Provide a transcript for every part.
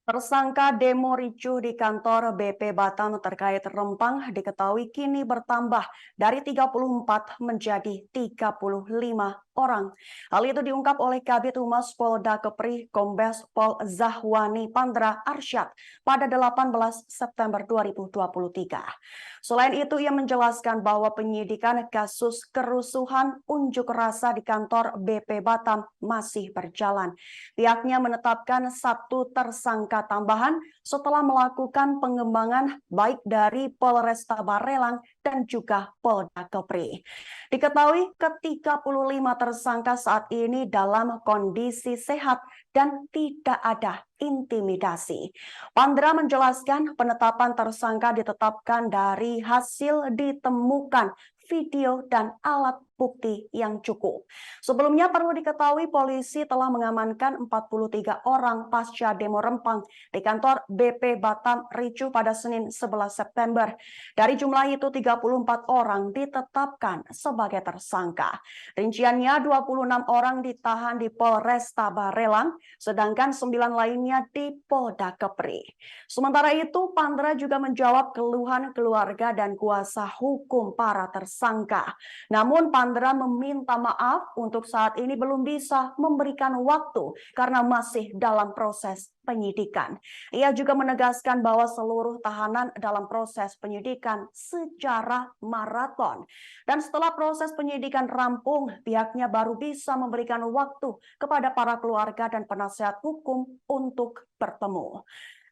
Tersangka demo ricuh di kantor BP Batam terkait Rempang diketahui kini bertambah dari 34 menjadi 35 orang. Hal itu diungkap oleh Kabid Humas Polda Kepri Kombes Pol Zahwani Pandra Arsyad pada 18 September 2023. Selain itu, ia menjelaskan bahwa penyidikan kasus kerusuhan unjuk rasa di kantor BP Batam masih berjalan. Pihaknya menetapkan satu tersangka tambahan setelah melakukan pengembangan baik dari Polresta Barelang dan juga Polda Kepri. Diketahui ke-35 tersangka saat ini dalam kondisi sehat dan tidak ada intimidasi. Pandra menjelaskan penetapan tersangka ditetapkan dari hasil ditemukan video dan alat bukti yang cukup. Sebelumnya perlu diketahui polisi telah mengamankan 43 orang pasca demo Rempang di kantor BP Batam ricuh pada Senin 11 September. Dari jumlah itu 34 orang ditetapkan sebagai tersangka. Rinciannya 26 orang ditahan di Polresta Barelang, sedangkan 9 lainnya di Polda Kepri. Sementara itu, Pandra juga menjawab keluhan keluarga dan kuasa hukum para tersangka. Namun Pandra meminta maaf untuk saat ini belum bisa memberikan waktu karena masih dalam proses penyidikan. Ia juga menegaskan bahwa seluruh tahanan dalam proses penyidikan secara maraton. Dan setelah proses penyidikan rampung, pihaknya baru bisa memberikan waktu kepada para keluarga dan penasihat hukum untuk bertemu.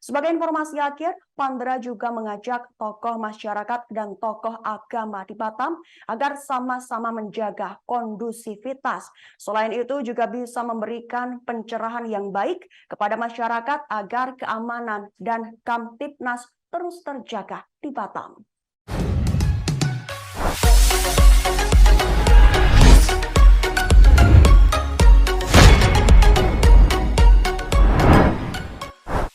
Sebagai informasi akhir, Pandra juga mengajak tokoh masyarakat dan tokoh agama di Batam agar sama-sama menjaga kondusivitas. Selain itu juga bisa memberikan pencerahan yang baik kepada masyarakat agar keamanan dan Kamtipnas terus terjaga di Batam.